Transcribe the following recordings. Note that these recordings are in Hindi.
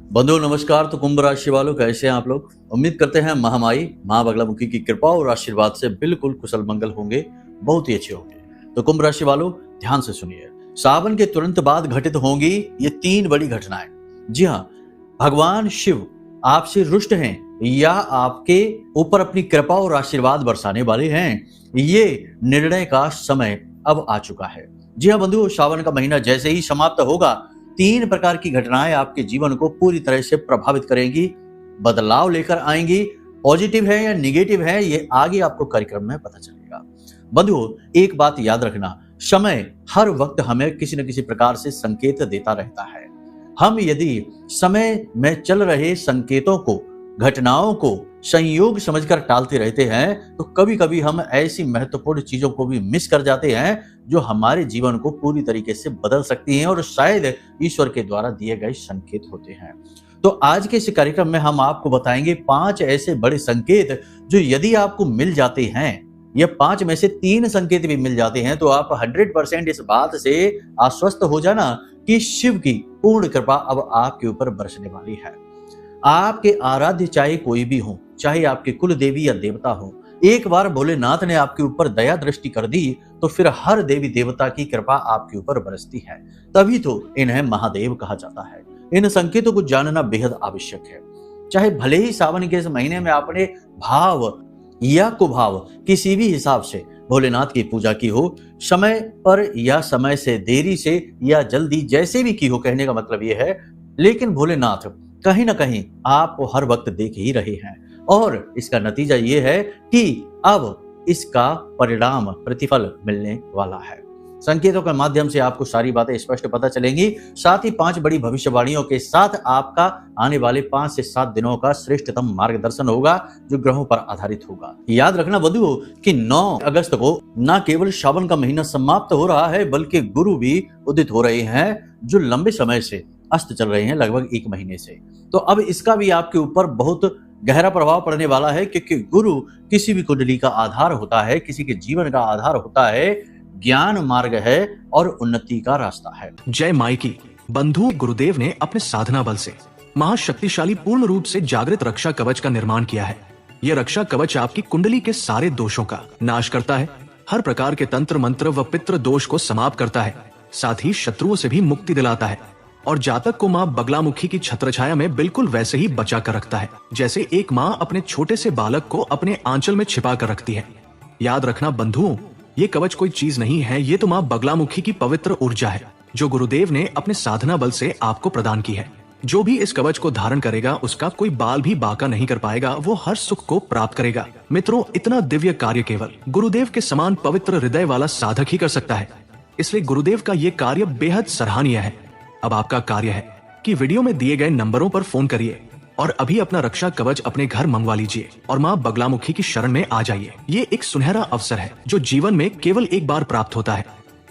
बंधुओं नमस्कार। तो कुंभ राशि वालों कैसे हैं आप लोग। उम्मीद करते हैं महामाई माँ बगलामुखी की कृपा और आशीर्वाद से बिल्कुल कुशल मंगल होंगे, बहुत ही अच्छे होंगे। तो कुंभ राशि वालों ध्यान से सुनिए, सावन के तुरंत बाद घटित होंगी ये 3 बड़ी घटनाएं। जी हाँ, भगवान शिव आपसे रुष्ट हैं या आपके ऊपर अपनी कृपा और आशीर्वाद बरसाने वाले हैं, ये निर्णय का समय अब आ चुका है। जी हाँ बंधुओं, सावन का महीना जैसे ही समाप्त होगा, 3 प्रकार की घटनाएं आपके जीवन को पूरी तरह से प्रभावित करेंगी, बदलाव लेकर आएंगी। पॉजिटिव है या निगेटिव है, ये आगे आपको कार्यक्रम में पता चलेगा। बंधुओं, एक बात याद रखना, समय हर वक्त हमें किसी न किसी प्रकार से संकेत देता रहता है। हम यदि समय में चल रहे संकेतों को, घटनाओं को संयोग समझकर टालते रहते हैं, तो कभी कभी हम ऐसी महत्वपूर्ण चीजों को भी मिस कर जाते हैं जो हमारे जीवन को पूरी तरीके से बदल सकती हैं और शायद ईश्वर के द्वारा दिए गए संकेत होते हैं। तो आज के इस कार्यक्रम में हम आपको बताएंगे 5 ऐसे बड़े संकेत जो यदि आपको मिल जाते हैं, या 5 में से 3 संकेत भी मिल जाते हैं, तो आप 100% इस बात से आश्वस्त हो जाना कि शिव की पूर्ण कृपा अब आपके ऊपर बरसने वाली है। आपके आराध्य चाहे कोई भी हो, चाहे आपके कुल देवी या देवता हो, एक बार भोलेनाथ ने आपके ऊपर दया दृष्टि कर दी तो फिर हर देवी देवता की कृपा आपके ऊपर बरसती है। तभी तो इन्हें महादेव कहा जाता है। इन संकेतों को जानना बेहद आवश्यक है। चाहे भले ही सावन के इस महीने में आपने भाव या कुभाव किसी भी हिसाब से भोलेनाथ की पूजा की हो, समय पर या समय से देरी से या जल्दी जैसे भी की हो, कहने का मतलब यह है, लेकिन भोलेनाथ कहीं ना कहीं आपको हर वक्त देख ही रहे हैं और इसका नतीजा ये है कि अब इसका परिणाम प्रतिफल मिलने वाला है। संकेतों के माध्यम से आपको सारी बातें स्पष्ट पता चलेंगी। साथ ही 5 बड़ी भविष्यवाणियों के साथ आपका आने वाले 5 से 7 दिनों का श्रेष्ठतम मार्गदर्शन होगा जो ग्रहों पर आधारित होगा। याद रखना बंधुओं कि 9 अगस्त को न केवल सावन का महीना समाप्त हो रहा है, बल्कि गुरु भी उदित हो रहे हैं जो लंबे समय से अस्त चल रहे हैं, लगभग 1 महीने से। तो अब इसका भी आपके ऊपर बहुत गहरा प्रभाव पड़ने वाला है, क्योंकि गुरु किसी भी कुंडली का आधार होता है, किसी के जीवन का आधार होता है, ज्ञान मार्ग है और उन्नति का रास्ता है। जय माई की। बंधु, गुरुदेव ने अपने साधना बल से महाशक्तिशाली पूर्ण रूप से जागृत रक्षा कवच का निर्माण किया है। यह रक्षा कवच आपकी कुंडली के सारे दोषों का नाश करता है, हर प्रकार के तंत्र मंत्र व पितृ दोष को समाप्त करता है, साथ ही शत्रुओं से भी मुक्ति दिलाता है और जातक को माँ बगलामुखी की छत्रछाया में बिल्कुल वैसे ही बचा कर रखता है जैसे एक माँ अपने छोटे से बालक को अपने आंचल में छिपा कर रखती है। याद रखना बंधुओं, ये कवच कोई चीज नहीं है, ये तो माँ बगलामुखी की पवित्र ऊर्जा है जो गुरुदेव ने अपने साधना बल से आपको प्रदान की है। जो भी इस कवच को धारण करेगा उसका कोई बाल भी बाका नहीं कर पाएगा, वो हर सुख को प्राप्त करेगा। मित्रों, इतना दिव्य कार्य केवल गुरुदेव के समान पवित्र हृदय वाला साधक ही कर सकता है, इसलिए गुरुदेव का ये कार्य बेहद सराहनीय है। अब आपका कार्य है कि वीडियो में दिए गए नंबरों पर फोन करिए और अभी अपना रक्षा कवच अपने घर मंगवा लीजिए और माँ बगलामुखी की शरण में आ जाइए। ये एक सुनहरा अवसर है जो जीवन में केवल एक बार प्राप्त होता है,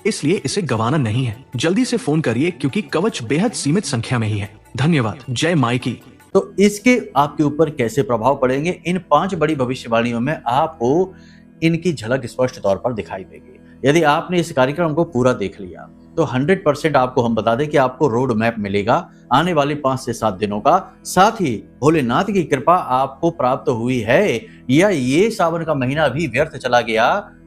इसलिए इसे गंवाना नहीं है। जल्दी से फोन करिए क्योंकि कवच बेहद सीमित संख्या में ही है। धन्यवाद। जय माई की। तो इसके आपके ऊपर कैसे प्रभाव पड़ेंगे, इन 5 बड़ी भविष्यवाणियों में आपको इनकी झलक स्पष्ट तौर पर दिखाई देगी। यदि आपने इस कार्यक्रम को पूरा देख लिया तो 100% आपको हम बता दें कि आपको रोड मैप मिलेगा आने वाले 5 से 7 दिनों का। साथ ही भोलेनाथ की कृपा आपको प्राप्त हुई है या ये सावन का महीना भी व्यर्थ चला गया,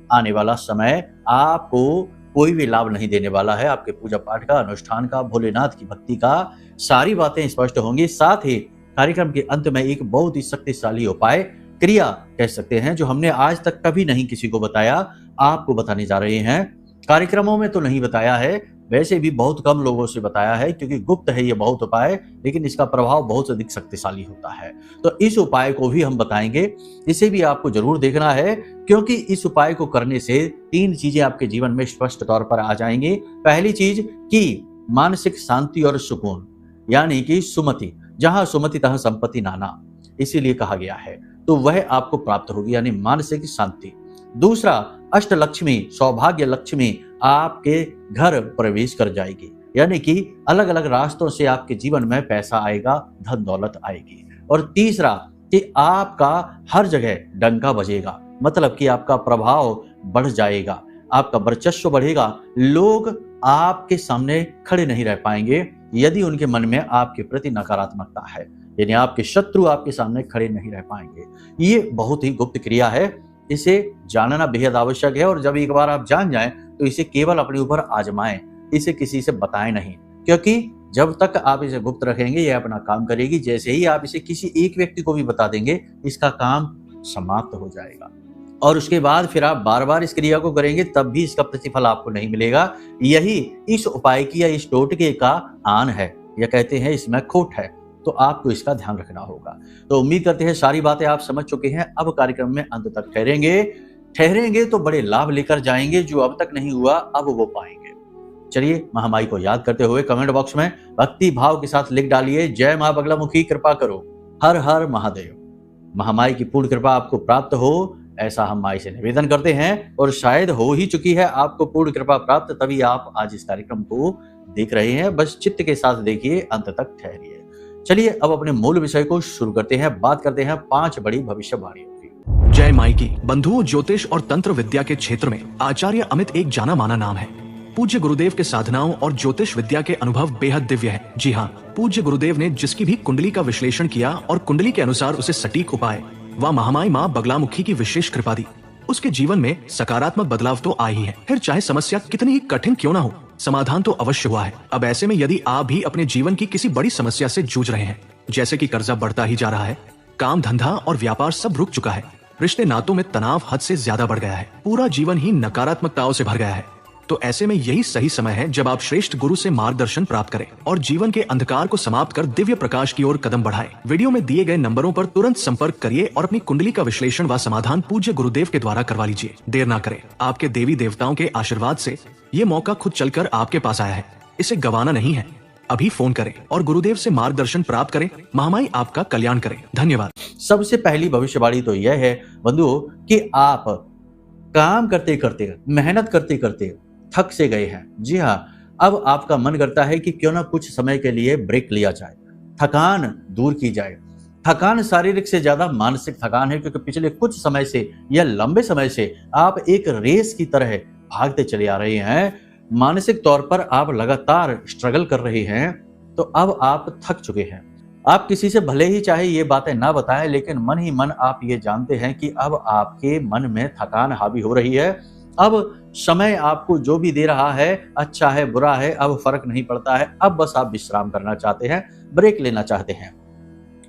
आने वाला समय आपको कोई भी लाभ नहीं देने वाला है। आपके पूजा पाठ का, अनुष्ठान का, भोलेनाथ की भक्ति का, सारी बातें स्पष्ट होंगी। साथ ही कार्यक्रम के अंत में एक बहुत ही शक्तिशाली उपाय, क्रिया कह सकते हैं, जो हमने आज तक कभी नहीं किसी को बताया, आपको बताने जा रहे हैं। कार्यक्रमों में तो नहीं बताया है, वैसे भी बहुत कम लोगों से बताया है, क्योंकि गुप्त है ये बहुत उपाय, लेकिन इसका प्रभाव बहुत अधिक शक्तिशाली होता है। तो इस उपाय को भी हम बताएंगे, इसे भी आपको जरूर देखना है, क्योंकि इस उपाय को करने से 3 चीजें आपके जीवन में स्पष्ट तौर पर आ जाएंगी। पहली चीज कि मानसिक शांति और सुकून, यानी कि सुमति, जहां सुमति तहां संपत्ति नाना, इसीलिए कहा गया है, तो वह आपको प्राप्त होगी, यानी मानसिक शांति। दूसरा, अष्टलक्ष्मी, सौभाग्य लक्ष्मी आपके घर प्रवेश कर जाएगी, यानी कि अलग अलग रास्तों से आपके जीवन में पैसा आएगा, धन दौलत आएगी। और तीसरा कि आपका हर जगह डंका बजेगा, मतलब कि आपका प्रभाव बढ़ जाएगा, आपका वर्चस्व बढ़ेगा, लोग आपके सामने खड़े नहीं रह पाएंगे, यदि उनके मन में आपके प्रति नकारात्मकता है, यानी आपके शत्रु आपके सामने खड़े नहीं रह पाएंगे। ये बहुत ही गुप्त क्रिया है, इसे जानना बेहद आवश्यक है। और जब एक बार आप जान जाएं तो इसे केवल अपने ऊपर आजमाएं, इसे किसी से बताएं नहीं, क्योंकि जब तक आप इसे गुप्त रखेंगे ये अपना काम करेगी। जैसे ही आप इसे किसी एक व्यक्ति को भी बता देंगे, इसका काम समाप्त हो जाएगा। और उसके बाद फिर आप बार बार इस क्रिया को करेंगे, तब भी इसका प्रतिफल आपको नहीं मिलेगा। यही इस उपाय की या इस टोटके का आन है, या कहते हैं इसमें खोट है। तो आपको इसका ध्यान रखना होगा। तो उम्मीद करते हैं सारी बातें आप समझ चुके हैं। अब कार्यक्रम में अंत तक ठहरेंगे तो बड़े लाभ लेकर जाएंगे। जो अब तक नहीं हुआ अब वो पाएंगे। चलिए, महामाई को याद करते हुए कमेंट बॉक्स में भक्ति भाव के साथ लिख डालिए, जय मां बगलामुखी, कृपा करो, हर हर महादेव। महामाई की पूर्ण कृपा आपको प्राप्त हो, ऐसा हम माई से निवेदन करते हैं। और शायद हो ही चुकी है आपको पूर्ण कृपा प्राप्त, तभी आप आज इस कार्यक्रम को देख रहे हैं। बस चित्त के साथ देखिए, अंत तक ठहरिए। चलिए अब अपने मूल विषय को शुरू करते हैं। बात करते हैं 5 बड़ी भविष्यवाणियों की। जय माई की। बंधुओं, ज्योतिष और तंत्र विद्या के क्षेत्र में आचार्य अमित एक जाना माना नाम है। पूज्य गुरुदेव के साधनाओं और ज्योतिष विद्या के अनुभव बेहद दिव्य है। जी हाँ, पूज्य गुरुदेव ने जिसकी भी कुंडली का विश्लेषण किया और कुंडली के अनुसार उसे सटीक उपाय व महामाई माँ बगलामुखी की विशेष कृपा दी, उसके जीवन में सकारात्मक बदलाव तो आए ही है। फिर चाहे समस्या कितनी ही कठिन क्यों ना हो, समाधान तो अवश्य हुआ है। अब ऐसे में यदि आप भी अपने जीवन की किसी बड़ी समस्या से जूझ रहे हैं, जैसे कि कर्जा बढ़ता ही जा रहा है, काम धंधा और व्यापार सब रुक चुका है, रिश्ते नातों में तनाव हद से ज्यादा बढ़ गया है, पूरा जीवन ही नकारात्मकताओं से भर गया है, तो ऐसे में यही सही समय है जब आप श्रेष्ठ गुरु से मार्गदर्शन प्राप्त करें और जीवन के अंधकार को समाप्त कर दिव्य प्रकाश की ओर कदम बढ़ाएं। वीडियो में दिए गए नंबरों पर तुरंत संपर्क करिए और अपनी कुंडली का विश्लेषण व समाधान पूज्य गुरुदेव के द्वारा करवा लीजिए। देर ना करें, आपके देवी देवताओं के आशीर्वाद से ये मौका खुद चलकर आपके पास आया है, इसे गंवाना नहीं है। अभी फोन करें और गुरुदेव से मार्गदर्शन प्राप्त करें। महामाई आपका कल्याण करें। धन्यवाद। सबसे पहली भविष्यवाणी तो यह है बंधुओं कि आप काम करते करते, मेहनत करते करते थक से गए हैं। जी हाँ, अब आपका मन करता है कि क्यों ना कुछ समय के लिए ब्रेक लिया जाए, थकान दूर की जाए। थकान शारीरिक से ज्यादा मानसिक थकान है, क्योंकि पिछले कुछ समय से या लंबे समय से आप एक रेस की तरह भागते चले आ रहे हैं। मानसिक तौर पर आप लगातार स्ट्रगल कर रहे हैं, तो अब आप थक चुके हैं। आप किसी से भले ही चाहे ये बातें ना बताएं, लेकिन मन ही मन आप ये जानते हैं कि अब आपके मन में थकान हावी हो रही है। अब समय आपको जो भी दे रहा है, अच्छा है बुरा है, अब फर्क नहीं पड़ता है। अब बस आप विश्राम करना चाहते हैं, ब्रेक लेना चाहते हैं,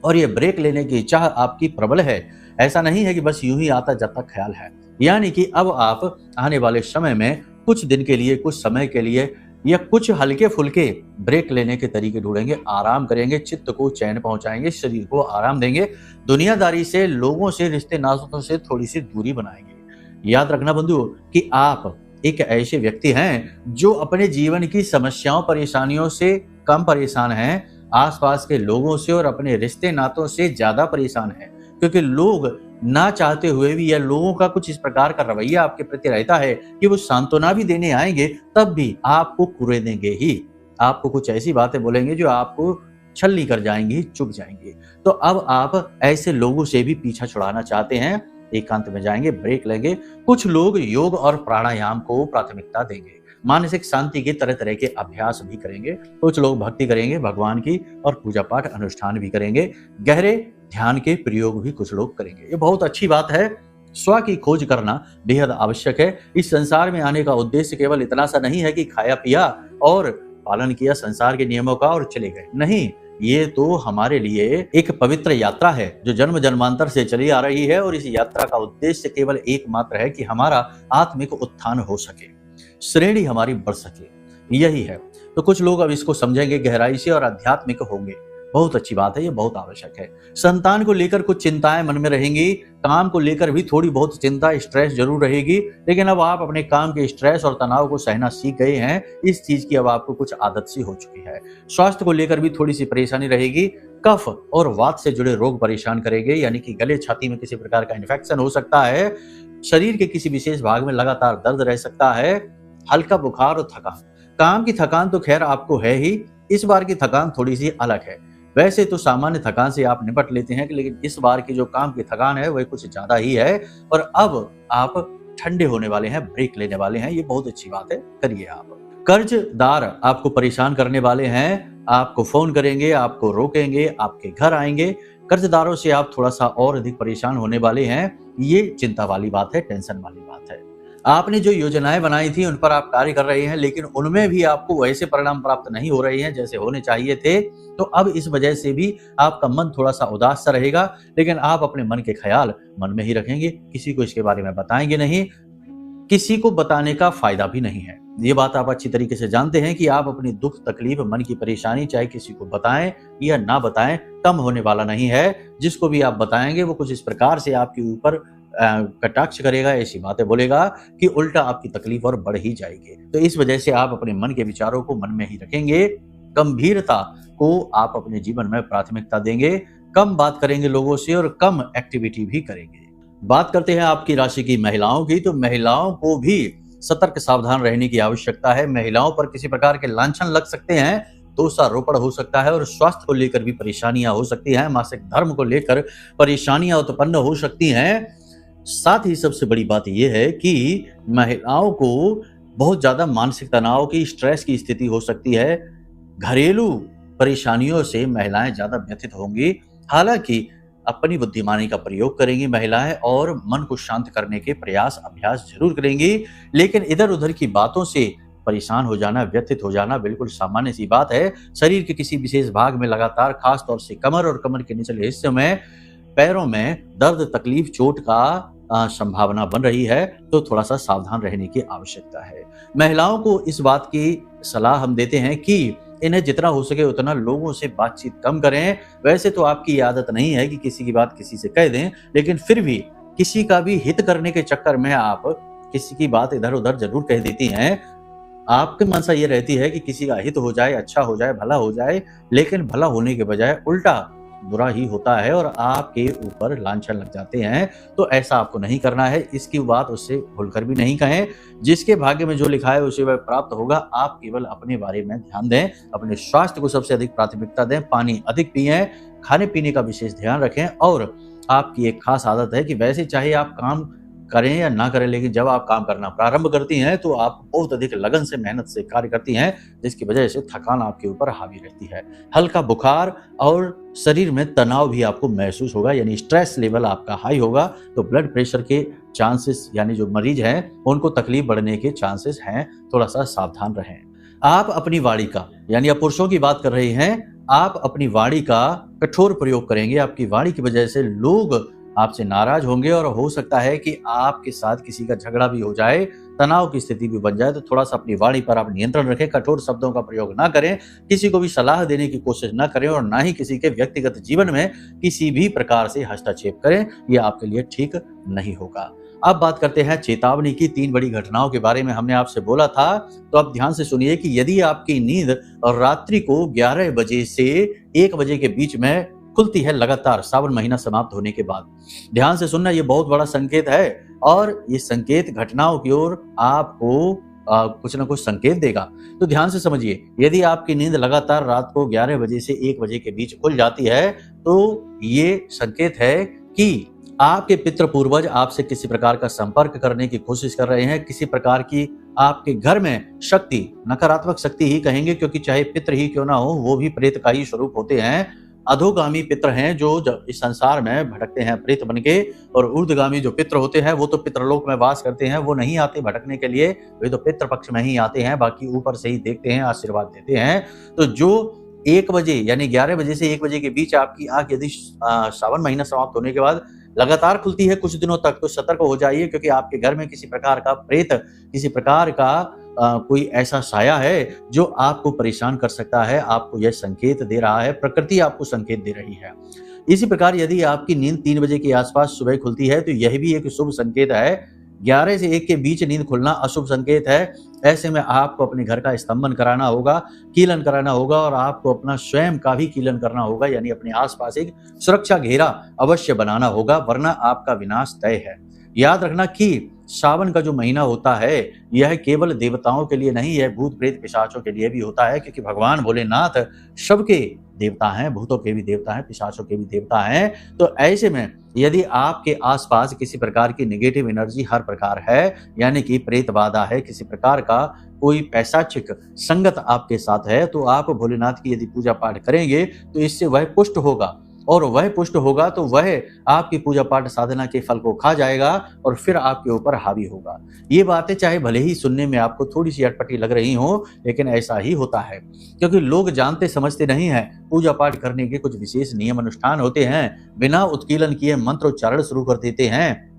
और ये ब्रेक लेने की चाह आपकी प्रबल है। ऐसा नहीं है कि बस यूं ही आता जाता ख्याल है। यानी कि अब आप आने वाले समय में कुछ दिन के लिए, कुछ समय के लिए या कुछ हल्के फुल्के ब्रेक लेने के तरीके ढूंढेंगे, आराम करेंगे, चित्त को चैन पहुंचाएंगे, शरीर को आराम देंगे, दुनियादारी से, लोगों से, रिश्ते नातों से थोड़ी सी दूरी बनाएंगे। याद रखना बंधुओं कि आप एक ऐसे व्यक्ति हैं जो अपने जीवन की समस्याओं परेशानियों से कम परेशान हैं, आसपास के लोगों से और अपने रिश्ते नातों से ज्यादा परेशान हैं। क्योंकि लोग ना चाहते हुए भी, या लोगों का कुछ इस प्रकार का रवैया आपके प्रति रहता है कि वो सांत्वना भी देने आएंगे, तब भी आपको कुरेदेंगे ही। आपको कुछ ऐसी बातें बोलेंगे जो आपको छलनी कर जाएंगी, चुभ जाएंगी। तो अब आप ऐसे लोगों से भी पीछा छुड़ाना चाहते हैं, एकांत में जाएंगे, ब्रेक लेंगे। कुछ लोग योग और प्राणायाम को प्राथमिकता देंगे, मानसिक शांति के तरह तरह के अभ्यास भी करेंगे। कुछ लोग भक्ति करेंगे भगवान की, और पूजा पाठ अनुष्ठान भी करेंगे। गहरे ध्यान के प्रयोग भी कुछ लोग करेंगे। ये बहुत अच्छी बात है। स्व की खोज करना बेहद आवश्यक है। इस संसार में आने का उद्देश्य केवल इतना सा नहीं है कि खाया पिया और पालन किया संसार के नियमों का और चले गए। नहीं, ये तो हमारे लिए एक पवित्र यात्रा है जो जन्म जन्मांतर से चली आ रही है, और इस यात्रा का उद्देश्य केवल एकमात्र है कि हमारा आत्मिक उत्थान हो सके, श्रेणी हमारी बढ़ सके, यही है। तो कुछ लोग अब इसको समझेंगे गहराई से और आध्यात्मिक होंगे। बहुत अच्छी बात है, ये बहुत आवश्यक है। संतान को लेकर कुछ चिंताएं मन में रहेंगी, काम को लेकर भी थोड़ी बहुत चिंता, स्ट्रेस जरूर रहेगी, लेकिन अब आप अपने काम के स्ट्रेस और तनाव को सहना सीख गए हैं। इस चीज की अब आपको कुछ आदत सी हो चुकी है। स्वास्थ्य को लेकर भी थोड़ी सी परेशानी रहेगी। कफ और वात से जुड़े रोग परेशान करेंगे, यानी कि गले छाती में किसी प्रकार का इन्फेक्शन हो सकता है, शरीर के किसी विशेष भाग में लगातार दर्द रह सकता है, हल्का बुखार और थकान। काम की थकान तो खैर आपको है ही, इस बार की थकान थोड़ी सी अलग है। वैसे तो सामान्य थकान से आप निपट लेते हैं, लेकिन इस बार की जो काम की थकान है वह कुछ ज्यादा ही है। और अब आप ठंडे होने वाले हैं, ब्रेक लेने वाले हैं, ये बहुत अच्छी बात है, करिए आप। कर्जदार आपको परेशान करने वाले हैं, आपको फोन करेंगे, आपको रोकेंगे, आपके घर आएंगे। कर्जदारों से आप थोड़ा सा और अधिक परेशान होने वाले हैं। ये चिंता वाली बात है, टेंशन वाली बात है। आपने जो योजनाएं बनाई थी उन पर आप कार्य कर रहे हैं, लेकिन उनमें भी आपको वैसे परिणाम प्राप्त नहीं हो रहे हैं जैसे होने चाहिए थे। तो अब इस वजह से भी आपका मन थोड़ा सा उदास सा रहेगा, लेकिन आप अपने मन के ख्याल मन में ही रखेंगे, किसी को इसके बारे में बताएंगे नहीं। किसी को बताने का फायदा भी नहीं है। ये बात आप अच्छी तरीके से जानते हैं कि आप अपनी दुख तकलीफ, मन की परेशानी चाहे किसी को बताएं या ना बताएं, कम होने वाला नहीं है। जिसको भी आप बताएंगे वो कुछ इस प्रकार से आपके ऊपर कटाक्ष करेगा, ऐसी बातें बोलेगा कि उल्टा आपकी तकलीफ और बढ़ ही जाएगी। तो इस वजह से आप अपने मन के विचारों को मन में ही रखेंगे, गंभीरता को आप अपने जीवन में प्राथमिकता देंगे, कम बात करेंगे लोगों से और कम एक्टिविटी भी करेंगे। बात करते हैं आपकी राशि की महिलाओं की, तो महिलाओं को भी सतर्क सावधान रहने की आवश्यकता है। महिलाओं पर किसी प्रकार के लांछन लग सकते हैं, दोषारोपण हो सकता है और स्वास्थ्य को लेकर भी परेशानियां हो सकती हैं, मासिक धर्म को लेकर परेशानियां उत्पन्न हो सकती हैं। साथ ही सबसे बड़ी बात यह है कि महिलाओं को बहुत ज्यादा मानसिक तनाव की, स्ट्रेस की स्थिति हो सकती है। घरेलू परेशानियों से महिलाएं ज्यादा व्यथित होंगी। हालांकि अपनी बुद्धिमानी का प्रयोग करेंगी महिलाएं और मन को शांत करने के प्रयास अभ्यास जरूर करेंगी, लेकिन इधर उधर की बातों से परेशान हो जाना, व्यथित हो जाना बिल्कुल सामान्य सी बात है। शरीर के किसी विशेष भाग में लगातार, खास तौर से कमर और कमर के निचले हिस्से में, पैरों में दर्द, तकलीफ, चोट का संभावना बन रही है, तो थोड़ा सा सावधान रहने की आवश्यकता है। महिलाओं को इस बात की सलाह हम देते हैं कि इन्हें जितना हो सके उतना लोगों से बातचीत कम करें। वैसे तो आपकी आदत नहीं है कि किसी की बात किसी से कह दें, लेकिन फिर भी किसी का भी हित करने के चक्कर में आप किसी की बात इधर उधर जरूर कह देती हैं। आपकी मनसा ये रहती है कि किसी का हित हो जाए, अच्छा हो जाए, भला हो जाए, लेकिन भला होने के बजाय उल्टा बुरा ही होता है और आपके ऊपर लांछन लग जाते हैं। तो ऐसा आपको नहीं करना है। इसकी बात उससे भूलकर भी नहीं कहें। जिसके भाग्य में जो लिखा है उसे वह प्राप्त होगा। आप केवल अपने बारे में ध्यान दें, अपने स्वास्थ्य को सबसे अधिक प्राथमिकता दें, पानी अधिक पिएं, खाने पीने का विशेष ध्यान रखें। और आपकी एक खास आदत है कि वैसे चाहे आप काम करें या ना करें, लेकिन जब आप काम करना प्रारंभ करती हैं तो आप बहुत अधिक लगन से, मेहनत से कार्य करती हैं, जिसकी वजह से थकान आपके ऊपर हावी रहती है। हल्का बुखार और शरीर में तनाव भी आपको महसूस होगा, यानी स्ट्रेस लेवल आपका हाई होगा। तो ब्लड प्रेशर के चांसेस, यानी जो मरीज हैं उनको तकलीफ बढ़ने के चांसेस हैं, थोड़ा सा सावधान रहें। आप अपनी वाणी का, यानी आप पुरुषों की बात कर रहे हैं, आप अपनी वाणी का कठोर प्रयोग करेंगे। आपकी वाणी की वजह से लोग आपसे नाराज होंगे और हो सकता है कि आपके साथ किसी का झगड़ा भी हो जाए, तनाव की स्थिति भी बन जाए। तो थोड़ा सा अपनी वाणी पर आप नियंत्रण रखें, कठोर शब्दों का प्रयोग ना करें, किसी को भी सलाह देने की कोशिश ना करें और ना ही किसी के व्यक्तिगत जीवन में किसी भी प्रकार से हस्तक्षेप करें। यह आपके लिए ठीक नहीं होगा। अब बात करते हैं चेतावनी की। 3 बड़ी घटनाओं के बारे में हमने आपसे बोला था, तो अब ध्यान से सुनिए कि यदि आपकी नींद और रात्रि को 11 बजे से 1 बजे के बीच में खुलती है लगातार सावन महीना समाप्त होने के बाद, ध्यान से सुनना, ये बहुत बड़ा संकेत है और ये संकेत घटनाओं की ओर आपको कुछ ना कुछ संकेत देगा। तो ध्यान से समझिए, यदि आपकी नींद लगातार रात को 11 बजे से 1 बजे के बीच खुल जाती है, तो ये संकेत है कि आपके पितृ पूर्वज आपसे किसी प्रकार का संपर्क करने की कोशिश कर रहे हैं। किसी प्रकार की आपके घर में शक्ति, नकारात्मक शक्ति ही कहेंगे, क्योंकि चाहे पितृ ही क्यों ना हो, वो भी प्रेत का ही स्वरूप होते हैं। अधोगामी पितृ हैं जो इस संसार में भटकते हैं प्रेत बनके, और ऊर्ध्वगामी जो पितृ होते हैं वो तो पितृलोक में वास करते हैं, वो नहीं आते भटकने के लिए, वे तो पितृ पक्ष में ही आते हैं, बाकी ऊपर से ही देखते हैं, आशीर्वाद देते हैं। तो जो 1 बजे यानी 11 बजे से 1 बजे के बीच आपकी आंख यदि सावन महीना समाप्त होने के बाद लगातार खुलती है कुछ दिनों तक, तो सतर्क हो जाइए, क्योंकि आपके घर में किसी प्रकार का प्रेत, किसी प्रकार का कोई ऐसा साया है जो आपको परेशान कर सकता है। आपको यह संकेत दे रहा है, प्रकृति आपको संकेत दे रही है। इसी प्रकार यदि आपकी नींद 3 बजे के आसपास सुबह खुलती है, तो यह भी एक शुभ संकेत है। 11 से 1 के बीच नींद खुलना अशुभ संकेत है। ऐसे में आपको अपने घर का स्तंभन कराना होगा, कीलन कराना होगा, और आपको अपना स्वयं का भी कीलन करना होगा, यानी अपने आसपास एक सुरक्षा घेरा अवश्य बनाना होगा, वरना आपका विनाश तय है। याद रखना कि सावन का जो महीना होता है यह केवल देवताओं के लिए नहीं, यह भूत प्रेत पिशाचों के लिए भी होता है, क्योंकि भगवान भोलेनाथ सबके देवता हैं, भूतों के भी देवता हैं, पिशाचों के भी देवता हैं। तो ऐसे में यदि आपके आसपास किसी प्रकार की नेगेटिव एनर्जी हर प्रकार है, यानी कि प्रेत बाधा है, किसी प्रकार का कोई पैशाचिक संगत आपके साथ है, तो आप भोलेनाथ की यदि पूजा पाठ करेंगे तो इससे वह पुष्ट होगा, और वह पुष्ट होगा तो वह आपकी पूजा पाठ साधना के फल को खा जाएगा और फिर आपके ऊपर हावी होगा। ये बातें चाहे भले ही सुनने में आपको थोड़ी सी अटपटी लग रही हो, लेकिन ऐसा ही होता है, क्योंकि लोग जानते समझते नहीं हैं। पूजा पाठ करने के कुछ विशेष नियम अनुष्ठान होते हैं, बिना उत्कीलन किए मंत्रोच्चारण शुरू कर देते हैं,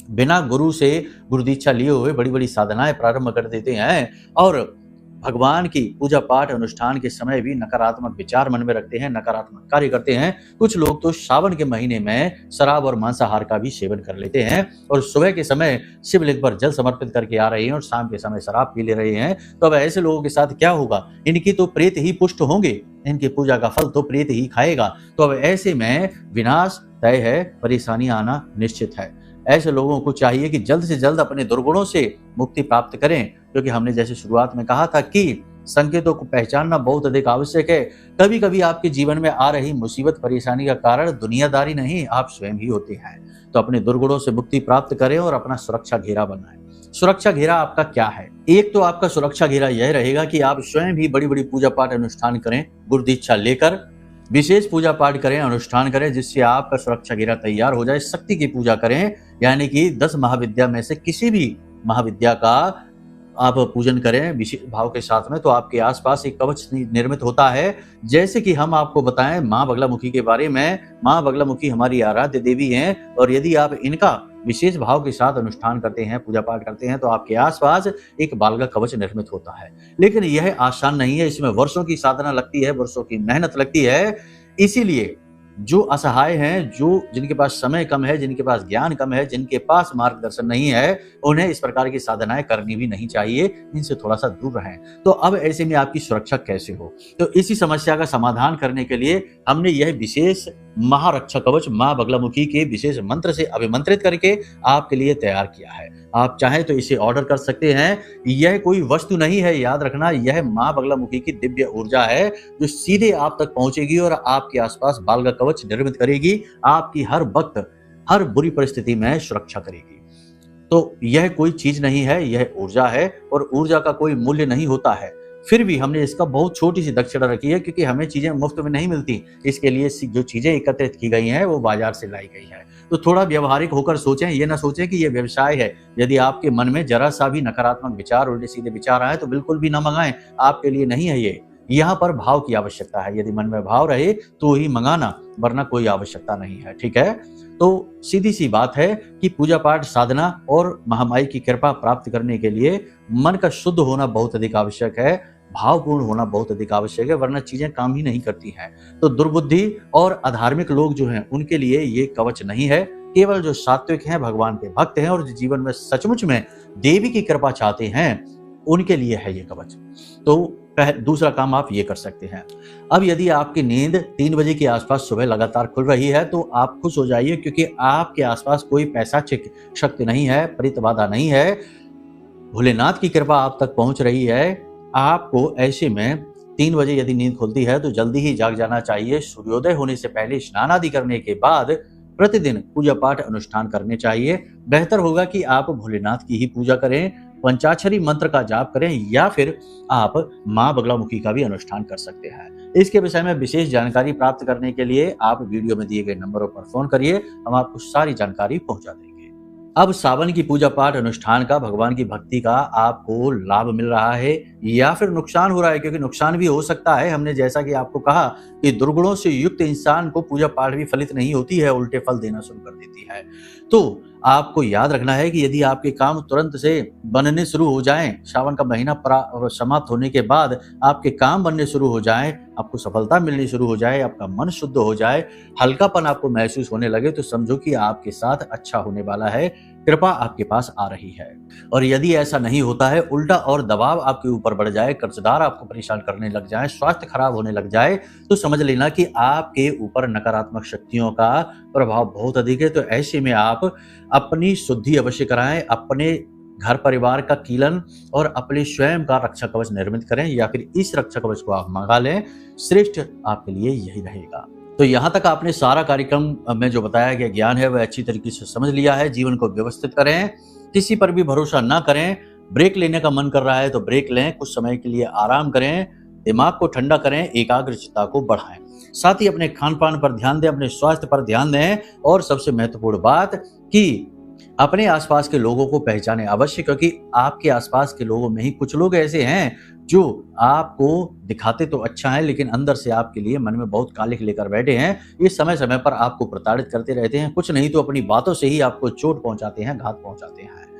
बिना गुरु से गुरु दीक्षा लिए हुए बड़ी बड़ी साधनाएं प्रारंभ कर देते हैं, और भगवान की पूजा पाठ अनुष्ठान के समय भी नकारात्मक विचार मन में रखते हैं, नकारात्मक कार्य करते हैं। कुछ लोग तो श्रावण के महीने में शराब और मांसाहार का भी सेवन कर लेते हैं, और सुबह के समय शिवलिंग पर जल समर्पित करके आ रहे हैं और शाम के समय शराब पी ले रहे हैं। तो अब ऐसे लोगों के साथ क्या होगा? इनकी तो प्रेत ही पुष्ट होंगे, इनकी पूजा का फल तो प्रेत ही खाएगा। तो अब ऐसे में विनाश तय है, परेशानी आना निश्चित है। ऐसे लोगों को चाहिए कि जल्द से जल्द अपने दुर्गुणों से मुक्ति प्राप्त करें, क्योंकि हमने जैसे शुरुआत में कहा था कि संकेतों को पहचानना बहुत अधिक आवश्यक है। कभी कभी आपके जीवन में आ रही मुसीबत परेशानी का कारण दुनियादारी नहीं, आप स्वयं ही होते हैं। तो अपने दुर्गुणों से मुक्ति प्राप्त करें और अपना सुरक्षा घेरा बनाएं। सुरक्षा घेरा आपका क्या है? एक तो आपका सुरक्षा घेरा यह रहेगा कि आप स्वयं भी बड़ी बड़ी पूजा पाठ अनुष्ठान करें, गुरु दीक्षा लेकर विशेष पूजा पाठ करें, अनुष्ठान करें, जिससे आपका सुरक्षा घेरा तैयार हो जाए। शक्ति की पूजा करें, यानी कि 10 महाविद्या में से किसी भी महाविद्या का आप पूजन करें विशेष भाव के साथ में, तो आपके आसपास एक कवच निर्मित होता है। जैसे कि हम आपको बताएं माँ बगलामुखी के बारे में, माँ बगलामुखी हमारी आराध्य देवी हैं, और यदि आप इनका विशेष भाव के साथ अनुष्ठान करते हैं, पूजा पाठ करते हैं, तो आपके आसपास एक बालका कवच निर्मित होता है। लेकिन यह आसान नहीं है, इसमें वर्षों की साधना लगती है, वर्षों की मेहनत लगती है। इसीलिए जो असहाय हैं, जिनके पास समय कम है, जिनके पास ज्ञान कम है, जिनके पास मार्गदर्शन नहीं है, उन्हें इस प्रकार की साधनाएं करनी भी नहीं चाहिए। इनसे थोड़ा सा दूर रहें। तो अब ऐसे में आपकी सुरक्षा कैसे हो? तो इसी समस्या का समाधान करने के लिए हमने यह विशेष महारक्षा कवच माँ बगलामुखी के विशेष मंत्र से अभिमंत्रित करके आपके लिए तैयार किया है। आप चाहें तो इसे ऑर्डर कर सकते हैं। यह कोई वस्तु नहीं है, याद रखना, यह माँ बगलामुखी की दिव्य ऊर्जा है, जो सीधे आप तक पहुंचेगी और आपके आसपास बालका कवच निर्मित करेगी, आपकी हर वक्त हर बुरी परिस्थिति में सुरक्षा करेगी। तो यह कोई चीज नहीं है, यह ऊर्जा है, और ऊर्जा का कोई मूल्य नहीं होता है। फिर भी हमने इसका बहुत छोटी सी दक्षिणा रखी है, क्योंकि हमें चीजें मुफ्त में नहीं मिलती। इसके लिए जो चीजें एकत्रित की गई हैं वो बाजार से लाई गई हैं। तो थोड़ा व्यवहारिक होकर सोचें, ये ना सोचें कि ये व्यवसाय है। यदि आपके मन में जरा सा भी नकारात्मक विचार, उल्टे सीधे विचार आए तो बिल्कुल भी ना मंगाएं, आपके लिए नहीं है ये। यहाँ पर भाव की आवश्यकता है, यदि मन में भाव रहे तो ही मंगाना, वरना कोई आवश्यकता नहीं है। ठीक है? तो सीधी सी बात है कि पूजा पाठ साधना और महामाई की कृपा प्राप्त करने के लिए मन का शुद्ध होना बहुत अधिक आवश्यक है, भावपूर्ण होना बहुत अधिक आवश्यक है, वरना चीजें काम ही नहीं करती हैं। तो दुर्बुद्धि और अधार्मिक लोग जो हैं, उनके लिए ये कवच नहीं है। केवल जो सात्विक हैं, भगवान के भक्त हैं, और जो जीवन में सचमुच में देवी की कृपा चाहते हैं, उनके लिए है ये कवच। तो दूसरा काम आप ये कर सकते हैं। अब यदि आपकी नींद 3 बजे के आसपास सुबह लगातार खुल रही है, तो आप खुश हो जाइए, क्योंकि आपके आसपास कोई पैशाचिक शक्ति नहीं है, प्रेत बाधा नहीं है, भोलेनाथ की कृपा आप तक पहुंच रही है। आपको ऐसे में 3 बजे यदि नींद खुलती है तो जल्दी ही जाग जाना चाहिए। सूर्योदय होने से पहले स्नान आदि करने के बाद प्रतिदिन पूजा पाठ अनुष्ठान करने चाहिए। बेहतर होगा कि आप भोलेनाथ की ही पूजा करें, पंचाक्षरी मंत्र का जाप करें, या फिर आप माँ बगलामुखी का भी अनुष्ठान कर सकते हैं। इसके विषय में विशेष जानकारी प्राप्त करने के लिए आप वीडियो में दिए गए नंबरों पर फोन करिए, हम आपको सारी जानकारी पहुंचा देंगे। अब सावन की पूजा पाठ अनुष्ठान का, भगवान की भक्ति का आपको लाभ मिल रहा है या फिर नुकसान हो रहा है? क्योंकि नुकसान भी हो सकता है। हमने जैसा कि आपको कहा कि दुर्गुणों से युक्त इंसान को पूजा पाठ भी फलित नहीं होती है, उल्टे फल देना शुरू कर देती है। तो आपको याद रखना है कि यदि आपके काम तुरंत से बनने शुरू हो जाएं, सावन का महीना समाप्त होने के बाद आपके काम बनने शुरू हो जाएं, आपको सफलता मिलनी शुरू हो जाए, आपका मन शुद्ध हो जाए, हल्कापन आपको महसूस होने लगे, तो समझो कि आपके साथ अच्छा होने वाला है, कृपा आपके पास आ रही है। और यदि ऐसा नहीं होता है, उल्टा और दबाव आपके ऊपर बढ़ जाए, कर्जदार आपको परेशान करने लग जाए, स्वास्थ्य खराब होने लग जाए, तो समझ लेना कि आपके ऊपर नकारात्मक शक्तियों का प्रभाव बहुत अधिक है। तो ऐसे में आप अपनी शुद्धि अवश्य कराएं, अपने घर परिवार का कीलन और अपने स्वयं का रक्षा कवच निर्मित करें, या फिर इस रक्षा कवच को आप मंगा लें। श्रेष्ठ आपके लिए यही रहेगा। तो यहाँ तक आपने सारा कार्यक्रम में जो बताया गया ज्ञान है वह अच्छी तरीके से समझ लिया है। जीवन को व्यवस्थित करें, किसी पर भी भरोसा ना करें। ब्रेक लेने का मन कर रहा है तो ब्रेक लें, कुछ समय के लिए आराम करें, दिमाग को ठंडा करें, एकाग्रचित्ता को बढ़ाएं। साथ ही अपने खान पान पर ध्यान दें, अपने स्वास्थ्य पर ध्यान दें, और सबसे महत्वपूर्ण बात कि अपने आसपास के लोगों को पहचानें अवश्य, क्योंकि आपके आसपास के लोगों में ही कुछ लोग ऐसे हैं जो आपको दिखाते तो अच्छा है लेकिन अंदर से आपके लिए मन में बहुत कालिख लेकर बैठे हैं। ये समय समय पर आपको प्रताड़ित करते रहते हैं, कुछ नहीं तो अपनी बातों से ही आपको चोट पहुंचाते हैं, घात पहुंचाते हैं।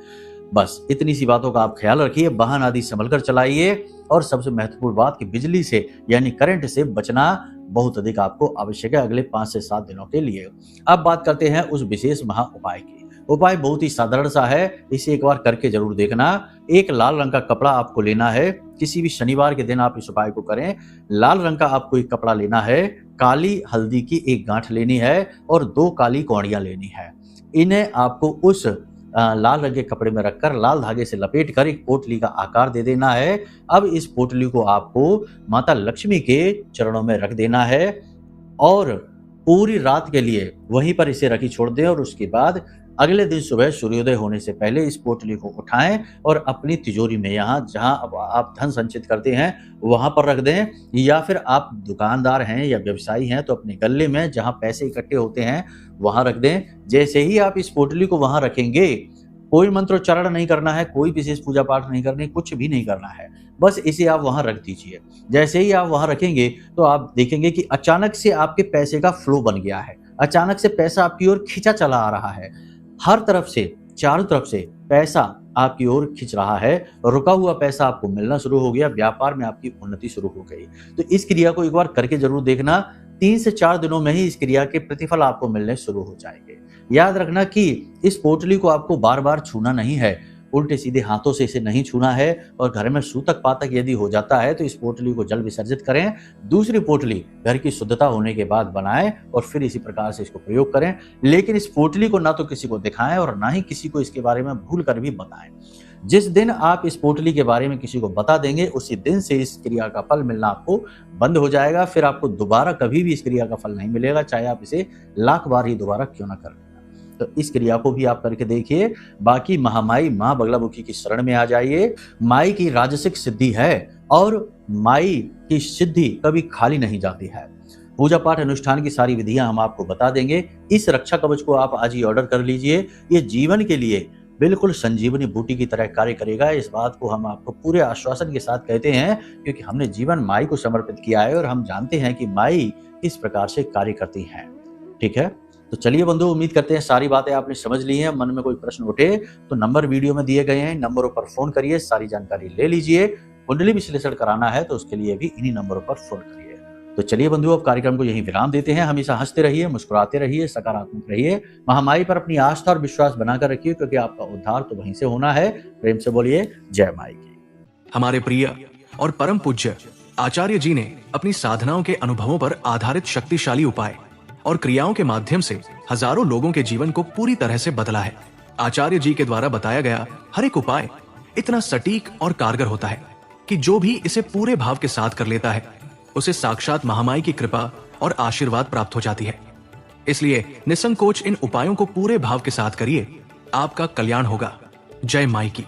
बस इतनी सी बातों का आप ख्याल रखिए, वाहन आदि संभल कर चलाइए, और सबसे महत्वपूर्ण बात कि बिजली से यानी करंट से बचना बहुत अधिक आपको आवश्यक है अगले 5 से 7 दिनों के लिए। अब बात करते हैं उस विशेष महा उपाय की। उपाय बहुत ही साधारण सा है, इसे एक बार करके जरूर देखना। एक लाल रंग का कपड़ा आपको लेना है, किसी भी शनिवार के दिन आप इस उपाय को करें। लाल रंग का आपको एक कपड़ा लेना है, काली हल्दी की एक गांठ लेनी है और 2 काली कौड़ियां लेनी है। इन्हें आपको उस लाल रंग के कपड़े में रखकर लाल धागे से लपेटकर एक पोटली का आकार दे देना है। अब इस पोटली को आपको माता लक्ष्मी के चरणों में रख देना है और पूरी रात के लिए वहीं पर इसे रखी छोड़ दें, और उसके बाद अगले दिन सुबह सूर्योदय होने से पहले इस पोटली को उठाएं और अपनी तिजोरी में जहां आप धन संचित करते हैं वहां पर रख दें, या फिर आप दुकानदार हैं या व्यवसायी हैं तो अपने गले में जहां पैसे इकट्ठे होते हैं वहां रख दें। जैसे ही आप इस पोटली को वहां रखेंगे, कोई मंत्रोच्चारण नहीं करना है, कोई विशेष पूजा पाठ नहीं करनी, कुछ भी नहीं करना है, बस इसे आप वहां रख दीजिए। जैसे ही आप वहां रखेंगे तो आप देखेंगे कि अचानक से आपके पैसे का फ्लो बन गया है, अचानक से पैसा आपकी ओर खींचा चला आ रहा है, हर तरफ से चारों तरफ से पैसा आपकी ओर खिंच रहा है, रुका हुआ पैसा आपको मिलना शुरू हो गया, व्यापार में आपकी उन्नति शुरू हो गई। तो इस क्रिया को एक बार करके जरूर देखना, 3 से 4 दिनों में ही इस क्रिया के प्रतिफल आपको मिलने शुरू हो जाएंगे। याद रखना कि इस पोटली को आपको बार बार छूना नहीं है, उल्टे सीधे हाथों से इसे नहीं छूना है, और घर में सूतक पातक यदि हो जाता है तो इस पोटली को जल विसर्जित करें, दूसरी पोटली घर की शुद्धता होने के बाद बनाएं और फिर इसी प्रकार से इसको प्रयोग करें। लेकिन इस पोटली को ना तो किसी को दिखाएं और ना ही किसी को इसके बारे में भूल कर भी बताएं। जिस दिन आप इस पोटली के बारे में किसी को बता देंगे उसी दिन से इस क्रिया का फल मिलना आपको बंद हो जाएगा, फिर आपको दोबारा कभी भी इस क्रिया का फल नहीं मिलेगा, चाहे आप इसे लाख बार ही दोबारा क्यों ना करें। तो इस क्रिया को भी आप करके देखिए। बाकी महामाई माँ बगलामुखी की शरण में आ जाइए। माई की राजसिक सिद्धि है और माई की सिद्धि कभी खाली नहीं जाती है। पूजा पाठ अनुष्ठान की सारी विधियां हम आपको बता देंगे। इस रक्षा कवच को आप आज ही ऑर्डर कर लीजिए, ये जीवन के लिए बिल्कुल संजीवनी बूटी की तरह कार्य करेगा। इस बात को हम आपको पूरे आश्वासन के साथ कहते हैं, क्योंकि हमने जीवन माई को समर्पित किया है और हम जानते हैं कि माई किस प्रकार से कार्य करती हैं। ठीक है, तो चलिए बंधु, उम्मीद करते हैं सारी बातें आपने समझ ली हैं। मन में कोई प्रश्न उठे तो नंबर वीडियो में दिए गए हैं, नंबरों पर फोन करिए, सारी जानकारी ले लीजिए। कुंडली विश्लेषण कराना है तो उसके लिए भी इन्हीं नंबरों पर फोन करिए। तो चलिए बंधु, अब कार्यक्रम को यहीं विराम देते हैं। हमेशा हंसते रहिए, मुस्कुराते रहिए, सकारात्मक रहिए, महामाई पर अपनी आस्था और विश्वास बनाकर रखिए, क्योंकि आपका उद्धार तो वहीं से होना है। प्रेम से बोलिए जय माई की। हमारे प्रिय और परम पूज्य आचार्य जी ने अपनी साधनाओं के अनुभवों पर आधारित शक्तिशाली उपाय और क्रियाओं के माध्यम से हजारों लोगों के जीवन को पूरी तरह से बदला है। आचार्य जी के द्वारा बताया गया हर एक उपाय इतना सटीक और कारगर होता है कि जो भी इसे पूरे भाव के साथ कर लेता है उसे साक्षात महामाई की कृपा और आशीर्वाद प्राप्त हो जाती है। इसलिए निसंकोच इन उपायों को पूरे भाव के साथ करिए, आपका कल्याण होगा। जय माई की।